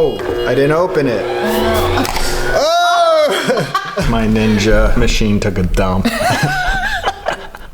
Oh, I didn't open it. Oh! My Ninja machine took a dump.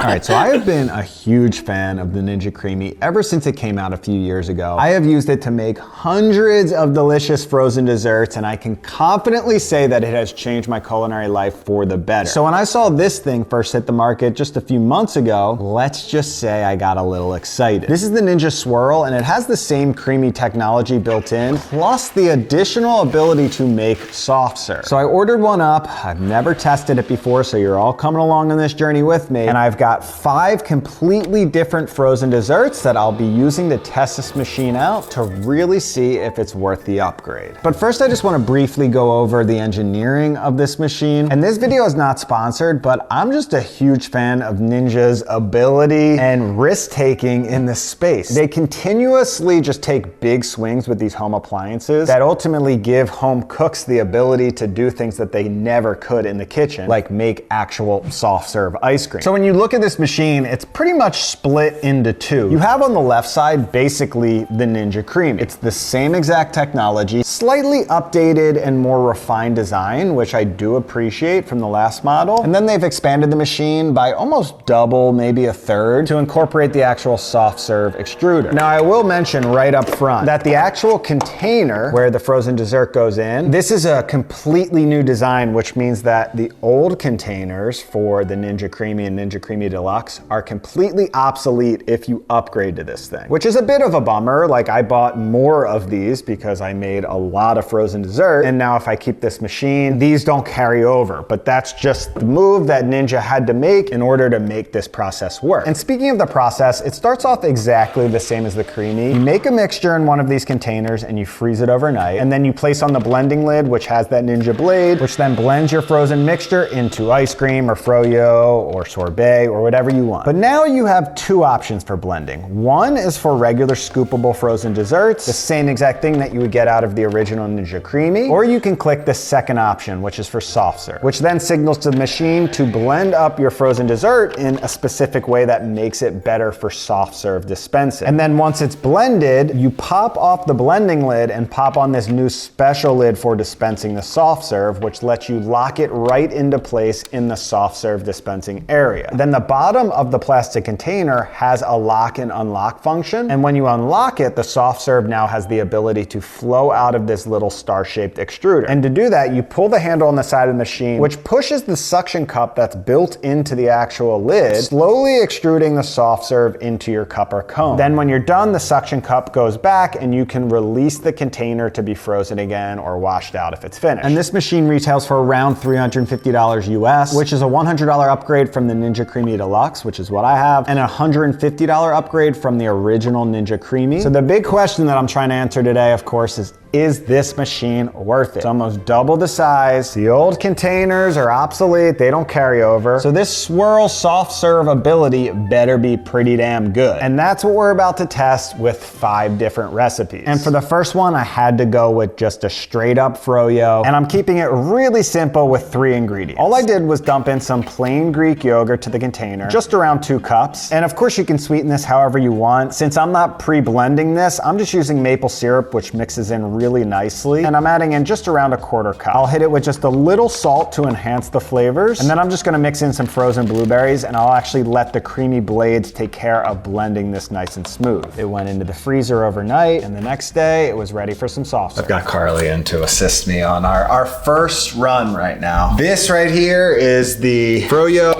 All right, so I have been a huge fan of the Ninja Creamy ever since it came out a few years ago. I have used it to make hundreds of delicious frozen desserts, and I can confidently say that it has changed my culinary life for the better. So when I saw this thing first hit the market just a few months ago, let's just say I got a little excited. This is the Ninja Swirl, and it has the same creamy technology built in, plus the additional ability to make soft serve. So I ordered one up. I've never tested it before, so you're all coming along on this journey with me, and I've got 5 completely different frozen desserts that I'll be using to test this machine out to really see if it's worth the upgrade. But first, I just want to briefly go over the engineering of this machine. And this video is not sponsored, but I'm just a huge fan of Ninja's ability and risk-taking in this space. They continuously just take big swings with these home appliances that ultimately give home cooks the ability to do things that they never could in the kitchen, like make actual soft serve ice cream. So when you look at this machine, it's pretty much split into 2. You have on the left side basically the Ninja Creamy. It's the same exact technology, slightly updated and more refined design, which I do appreciate from the last model. And then they've expanded the machine by almost double, maybe a third, to incorporate the actual soft serve extruder. Now I will mention right up front that the actual container where the frozen dessert goes in, this is a completely new design, which means that the old containers for the Ninja Creamy and Ninja Creamy Deluxe are completely obsolete if you upgrade to this thing, which is a bit of a bummer. Like, I bought more of these because I made a lot of frozen dessert, and now if I keep this machine, these don't carry over. But that's just the move that Ninja had to make in order to make this process work. And speaking of the process, it starts off exactly the same as the Creamy. You make a mixture in one of these containers and you freeze it overnight, and then you place on the blending lid, which has that Ninja blade, which then blends your frozen mixture into ice cream or froyo or sorbet or whatever you want. But now you have 2 options for blending. One is for regular scoopable frozen desserts, the same exact thing that you would get out of the original Ninja Creamy, or you can click the second option, which is for soft serve, which then signals to the machine to blend up your frozen dessert in a specific way that makes it better for soft serve dispensing. And then once it's blended, you pop off the blending lid and pop on this new special lid for dispensing the soft serve, which lets you lock it right into place in the soft serve dispensing area. Then the bottom of the plastic container has a lock and unlock function, and when you unlock it, the soft serve now has the ability to flow out of this little star-shaped extruder. And to do that, you pull the handle on the side of the machine, which pushes the suction cup that's built into the actual lid, slowly extruding the soft serve into your cup or cone. Then when you're done, the suction cup goes back and you can release the container to be frozen again or washed out if it's finished. And this machine retails for around $350 US, which is a $100 upgrade from the Ninja Creamy Deluxe, which is what I have, and a $150 upgrade from the original Ninja Creamy. So the big question that I'm trying to answer today, of course, is this machine worth it? It's almost double the size. The old containers are obsolete. They don't carry over. So this Swirl soft serve ability better be pretty damn good. And that's what we're about to test with 5 different recipes. And for the first one, I had to go with just a straight up froyo. And I'm keeping it really simple with 3 ingredients. All I did was dump in some plain Greek yogurt to the container, just around 2 cups. And of course you can sweeten this however you want. Since I'm not pre-blending this, I'm just using maple syrup, which mixes in really nicely, and I'm adding in just around a 1/4 cup. I'll hit it with just a little salt to enhance the flavors, and then I'm just gonna mix in some frozen blueberries, and I'll actually let the creamy blades take care of blending this nice and smooth. It went into the freezer overnight, and the next day it was ready for some soft serve. I've got Carly in to assist me on our first run right now. This right here is the froyo.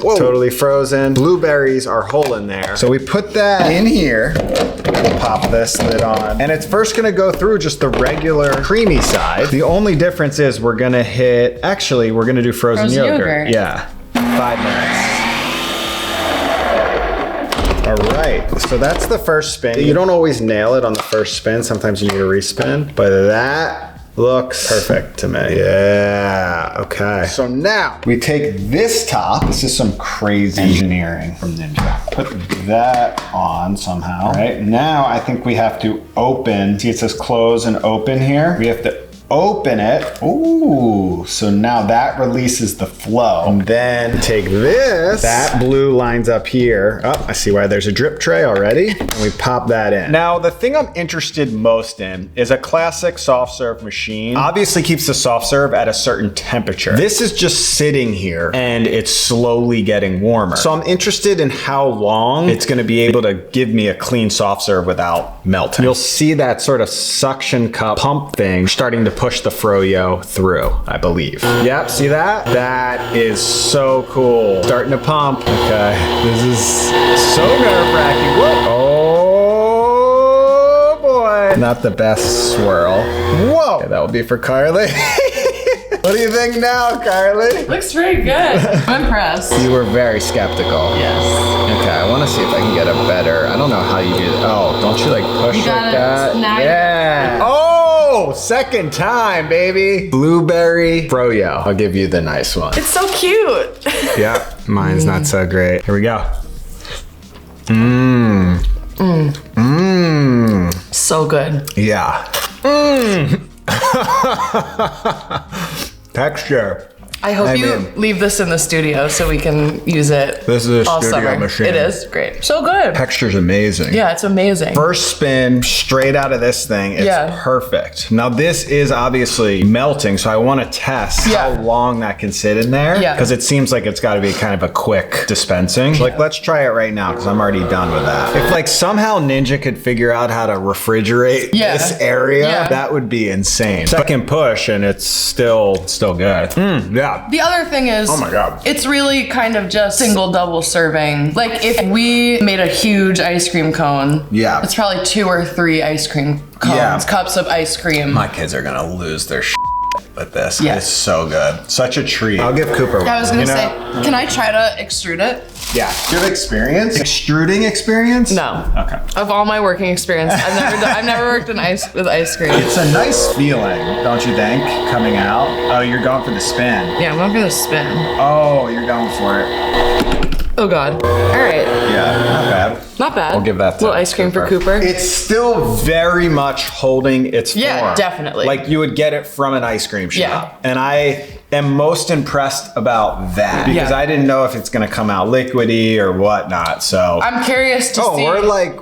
Whoa. Totally frozen. Blueberries are whole in there. So we put that in here. We'll pop this lid on. And it's first gonna go through just the regular creamy side. The only difference is we're gonna we're gonna do frozen yogurt. Yeah, 5 minutes. All right, so that's the first spin. You don't always nail it on the first spin. Sometimes you need a respin, but that looks perfect to me. Yeah, okay. So now we take this top. This is some crazy engineering from Ninja. Put that on somehow. All right, now I think we have to open. See, it says close and open here. We have to open it. Ooh, so now that releases the flow. And then take this. That blue lines up here. Oh, I see why there's a drip tray already. And we pop that in. Now, the thing I'm interested most in is a classic soft serve machine. Obviously keeps the soft serve at a certain temperature. This is just sitting here and it's slowly getting warmer. So I'm interested in how long it's gonna be able to give me a clean soft serve without melting. You'll see that sort of suction cup pump thing starting to push the froyo through, I believe. Yep, see that? That is so cool. Starting to pump. Okay, this is so nerve-wracking. Oh boy. Not the best swirl. Whoa, okay, that will be for Carly. What do you think now, Carly? Looks pretty good. I'm impressed. You were very skeptical. Yes. Okay, I want to see if I can get a better. I don't know how you do that. Oh, don't you like push like that? Yeah. Oh, second time, baby. Blueberry froyo. I'll give you the nice one. It's so cute. Yeah, mine's not so great. Here we go. Mmm. Mmm. Mmm. So good. Yeah. Mmm. Texture. I hope you leave this in the studio so we can use it. This is a all studio summer. machine. It is great. So good. Texture's amazing. Yeah, it's amazing. First spin straight out of this thing, it's perfect. Now this is obviously melting, so I want to test how long that can sit in there. Yeah. Because it seems like it's got to be kind of a quick dispensing. Like, let's try it right now because I'm already done with that. If like somehow Ninja could figure out how to refrigerate this area, that would be insane. Second push and it's still good. Yeah. The other thing is, oh my God, it's really kind of just single double serving. Like if we made a huge ice cream cone, it's probably 2 or 3 ice cream cones, cups of ice cream. My kids are gonna lose their shit with this. It's so good. Such a treat. I'll give Cooper one. I was gonna say, can I try to extrude it? Yeah. Do you have experience? Extruding experience? No. Okay. Of all my working experience, I've never worked with ice cream. It's a nice feeling, don't you think? Coming out. Oh, you're going for the spin. Yeah, I'm going for the spin. Oh, you're going for it. Oh God. All right. Yeah, not bad. Not bad. We'll give that to little ice cream for Cooper. It's still very much holding its form. Yeah, definitely. Like you would get it from an ice cream shop. And I am most impressed about that because I didn't know if it's gonna come out liquidy or whatnot. So I'm curious to see.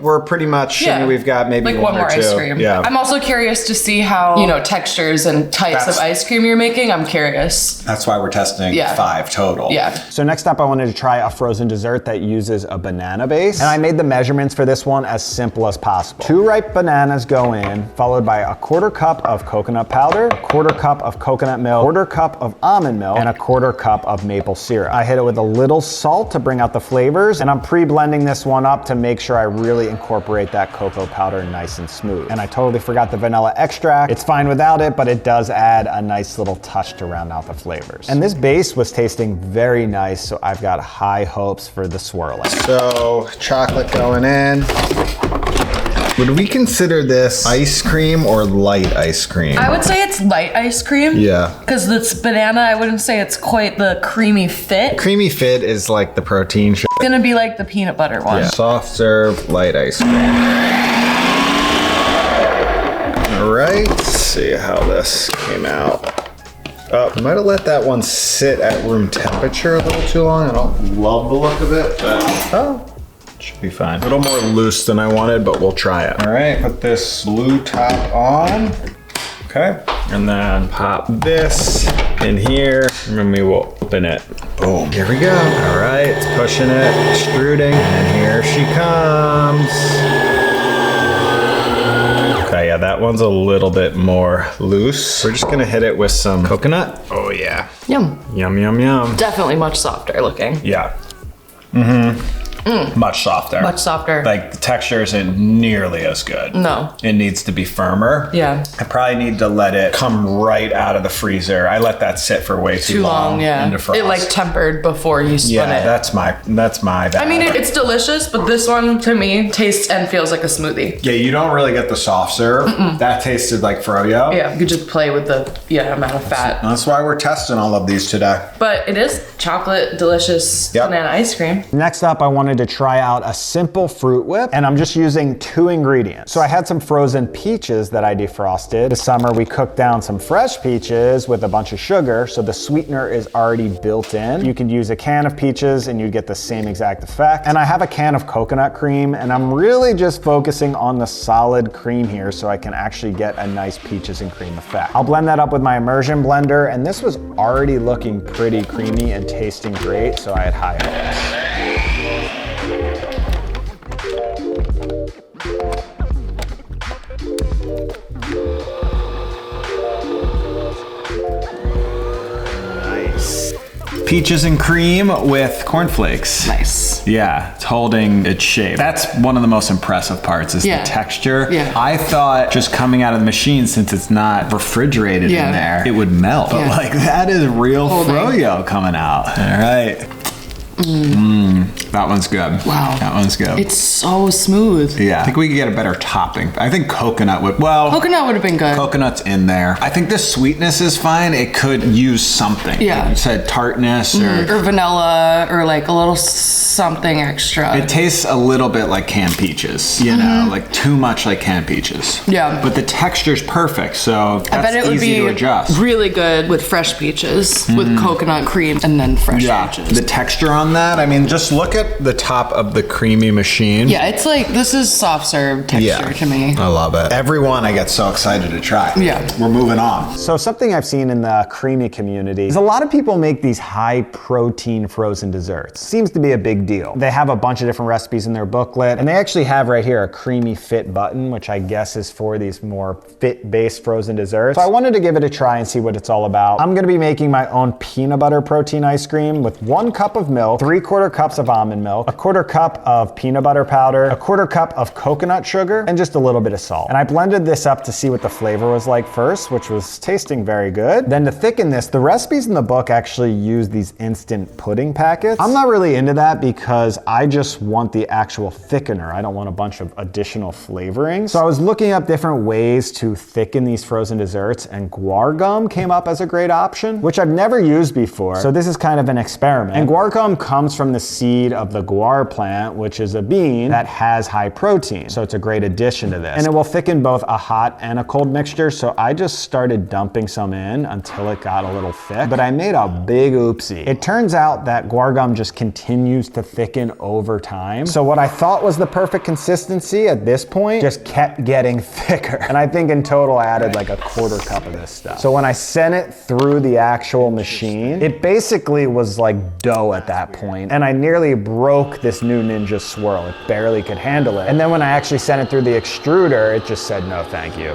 We're pretty much, I mean, we've got maybe like one more or two. ice cream. Yeah. I'm also curious to see how, textures and types of ice cream you're making. I'm curious. That's why we're testing 5 total. Yeah. So next up, I wanted to try a frozen dessert that uses a banana base. And I made the measurements for this one as simple as possible. 2 ripe bananas go in, followed by a 1/4 cup of coconut powder, 1/4 cup of coconut milk, 1/4 cup of almond milk, and a 1/4 cup of maple syrup. I hit it with a little salt to bring out the flavors, and I'm pre-blending this one up to make sure I really incorporate that cocoa powder nice and smooth. And I totally forgot the vanilla extract. It's fine without it, but it does add a nice little touch to round out the flavors. And this base was tasting very nice, so I've got high hopes for the swirling. So, chocolate going in. Would we consider this ice cream or light ice cream? I would say it's light ice cream. Yeah. Because it's banana, I wouldn't say it's quite the creamy fit. Creamy fit is like the protein shit. It's gonna be like the peanut butter one. Yeah. Soft serve, light ice cream. All right, let's see how this came out. I might have let that one sit at room temperature a little too long. I don't love the look of it, but should be fine. A little more loose than I wanted, but we'll try it. All right, put this blue top on. Okay, and then pop this in here, and then we will open it. Boom, here we go. All right, it's pushing it, extruding, and here she comes. Okay, yeah, that one's a little bit more loose. We're just gonna hit it with some coconut. Oh yeah. Yum. Yum, yum, yum. Definitely much softer looking. Yeah. Much softer. Much softer. Like the texture isn't nearly as good. No. It needs to be firmer. Yeah. I probably need to let it come right out of the freezer. I let that sit for way too long. Yeah. In the frost. It like tempered before you spun it. Yeah, that's my bad. I mean, it's delicious, but this one to me tastes and feels like a smoothie. Yeah, you don't really get the soft serve. That tasted like froyo. Yeah, you could just play with the amount of fat. That's why we're testing all of these today. But it is chocolate delicious banana ice cream. Next up, I wanted wanted to try out a simple fruit whip, and I'm just using 2 ingredients. So I had some frozen peaches that I defrosted. This summer we cooked down some fresh peaches with a bunch of sugar, so the sweetener is already built in. You could use a can of peaches and you get the same exact effect. And I have a can of coconut cream, and I'm really just focusing on the solid cream here so I can actually get a nice peaches and cream effect. I'll blend that up with my immersion blender, and this was already looking pretty creamy and tasting great, so I had high hopes. Peaches and cream with cornflakes. Nice. Yeah, it's holding its shape. That's one of the most impressive parts is the texture. Yeah. I thought just coming out of the machine, since it's not refrigerated in there, it would melt. But like that is real froyo coming out. All right. That one's good. Wow. That one's good. It's so smooth. Yeah. I think we could get a better topping. I think coconut would, coconut would have been good. Coconut's in there. I think the sweetness is fine. It could use something. Yeah. Like you said tartness or vanilla or like a little something extra. It tastes a little bit like canned peaches, you know, like too much like canned peaches. Yeah. But the texture's perfect, so that's I bet it would easy to adjust. Really good with fresh peaches, with coconut cream, and then fresh peaches. The texture on that, I mean, just look at the top of the creamy machine. Yeah, it's like, this is soft serve texture to me. I love it. Everyone I get so excited to try. Yeah. We're moving on. So something I've seen in the creamy community is a lot of people make these high protein frozen desserts. Seems to be a big deal. They have a bunch of different recipes in their booklet, and they actually have right here a creamy fit button, which I guess is for these more fit-based frozen desserts. So I wanted to give it a try and see what it's all about. I'm gonna be making my own peanut butter protein ice cream with 1 cup of milk, 3/4 cups of almond milk, 1/4 cup of peanut butter powder, 1/4 cup of coconut sugar, and just a little bit of salt. And I blended this up to see what the flavor was like first, which was tasting very good. Then to thicken this, the recipes in the book actually use these instant pudding packets. I'm not really into that because I just want the actual thickener. I don't want a bunch of additional flavorings. So I was looking up different ways to thicken these frozen desserts, and guar gum came up as a great option, which I've never used before. So this is kind of an experiment. And guar gum comes from the seed of the guar plant, which is a bean that has high protein. So it's a great addition to this. And it will thicken both a hot and a cold mixture. So I just started dumping some in until it got a little thick, but I made a big oopsie. It turns out that guar gum just continues to thicken over time. So what I thought was the perfect consistency at this point just kept getting thicker. And I think in total I added like 1/4 cup of this stuff. So when I sent it through the actual machine, it basically was like dough at that point. And I nearly broke this new Ninja Swirl. It barely could handle it. And then when I actually sent it through the extruder, it just said, no, thank you.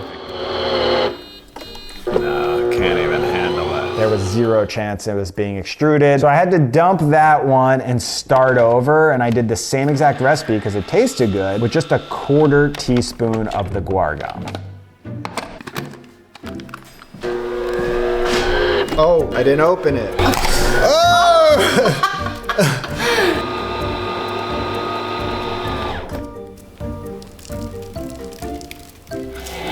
No, can't even handle it. There was 0 chance it was being extruded. So I had to dump that one and start over. And I did the same exact recipe because it tasted good with just 1/4 teaspoon of the guar gum. Oh, I didn't open it. Oh!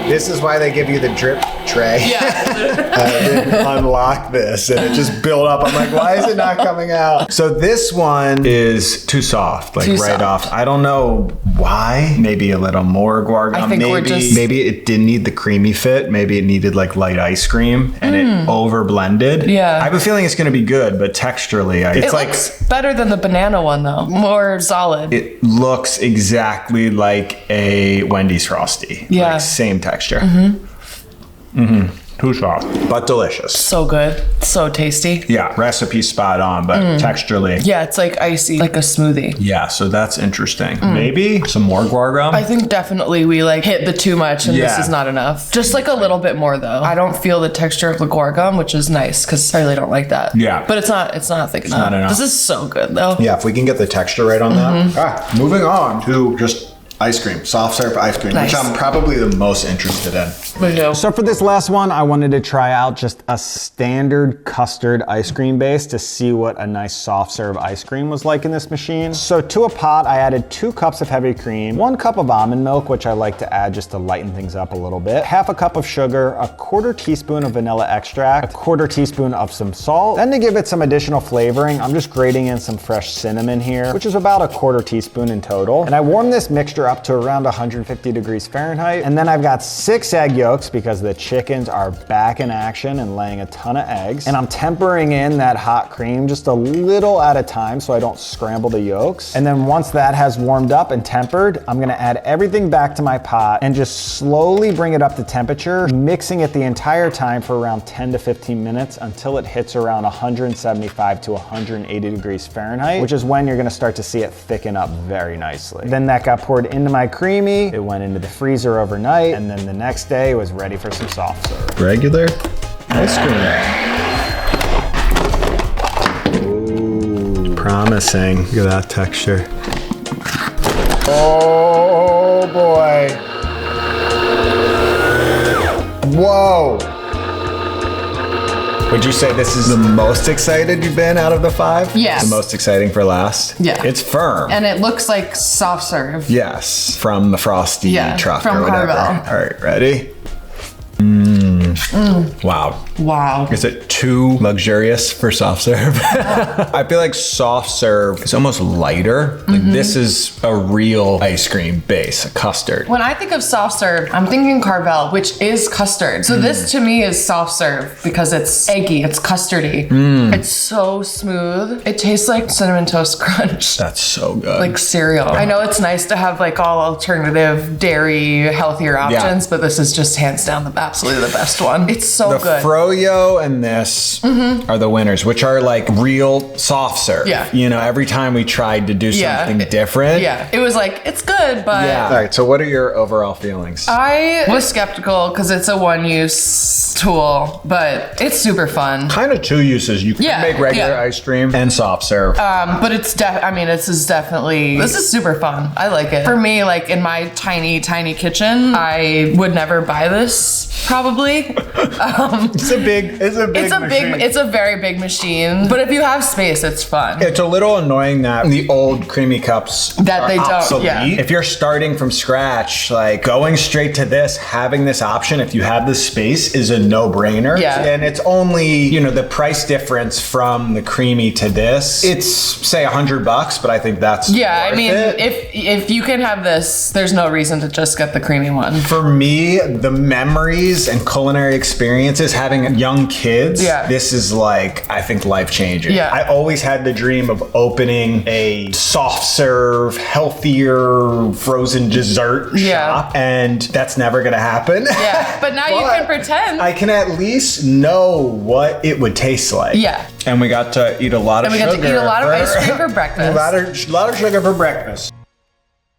This is why they give you the drip tray. Yeah. I didn't unlock this and it just built up. I'm like, why is it not coming out? So this one is too soft, like right off. I don't know why. Maybe a little more guar gum. Maybe it didn't need the creamy fit. Maybe it needed like light ice cream and it over blended. Yeah. I have a feeling it's gonna be good, but texturally, it looks better than the banana one though. More solid. It looks exactly like a Wendy's Frosty. Yeah. Like same texture. Too soft, but delicious. So good. So tasty. Yeah, recipe spot on, but texturally. Yeah, it's like icy, like a smoothie. Yeah, so that's interesting. Maybe some more guar gum? I think definitely we like hit the too much and this is not enough. Just like a little bit more though. I don't feel the texture of the guar gum, which is nice because I really don't like that. Yeah. But it's not thick enough. Not enough. This is so good though. Yeah, if we can get the texture right on that. Moving on to just ice cream, soft serve ice cream, which I'm probably the most interested in. Me too. So for this last one, I wanted to try out just a standard custard ice cream base to see what a nice soft serve ice cream was like in this machine. So to a pot, I added 2 cups of heavy cream, 1 cup of almond milk, which I like to add just to lighten things up a little bit, half a cup of sugar, a 1/4 teaspoon of vanilla extract, a 1/4 teaspoon of some salt. Then to give it some additional flavoring, I'm just grating in some fresh cinnamon here, which is about a 1/4 teaspoon in total. And I warm this mixture up to around 150 degrees Fahrenheit. And then I've got 6 egg yolks because the chickens are back in action and laying a ton of eggs. And I'm tempering in that hot cream just a little at a time so I don't scramble the yolks. And then once that has warmed up and tempered, I'm gonna add everything back to my pot and just slowly bring it up to temperature, mixing it the entire time for around 10 to 15 minutes until it hits around 175 to 180 degrees Fahrenheit, which is when you're gonna start to see it thicken up very nicely. Then that got poured into my creamy, it went into the freezer overnight, and then the next day it was ready for some soft serve. Regular ice cream. Ooh, promising. Look at that texture. Oh boy. Whoa. Would you say this is the most excited you've been out of the 5? Yes. The most exciting for last? Yeah. It's firm. And it looks like soft serve. Yes, from the Frosty truck from or whatever. Carvel. All right, ready? Wow. Wow. Is it too luxurious for soft serve? I feel like soft serve is almost lighter. Like this is a real ice cream base, a custard. When I think of soft serve, I'm thinking Carvel, which is custard. So this to me is soft serve because it's eggy, it's custardy. It's so smooth. It tastes like Cinnamon Toast Crunch. That's so good. Like cereal. I know it's nice to have like all alternative dairy, healthier options, but this is just hands down absolutely the best one. It's so good. The Froyo and this are the winners, which are like real soft serve. Yeah. You know, every time we tried to do something different. Yeah. It was like, it's good, but. Yeah. All right. So what are your overall feelings? I was skeptical because it's a one-use tool, but it's super fun. Kind of 2 uses. You can make regular ice cream and soft serve. But it's this is super fun. I like it. For me, like in my tiny kitchen, I would never buy this probably. It's a big machine. It's a very big machine. But if you have space, it's fun. It's a little annoying that the old creamy cups that they obsolete. don't. Yeah. If you're starting from scratch, like going straight to this, having this option, if you have the space, is a no-brainer. Yeah. And it's only, the price difference from the creamy to this. It's say $100, but I think that's worth it. if you can have this, there's no reason to just get the creamy one. For me, the memories and culinary experiences, having young kids, this is like, I think, life-changing. Yeah. I always had the dream of opening a soft serve, healthier frozen dessert shop, and that's never gonna happen. Yeah, but now you can pretend. I can at least know what it would taste like. Yeah. And we got to eat a lot of sugar. We got to eat a lot of ice cream for breakfast. A lot of sugar for breakfast.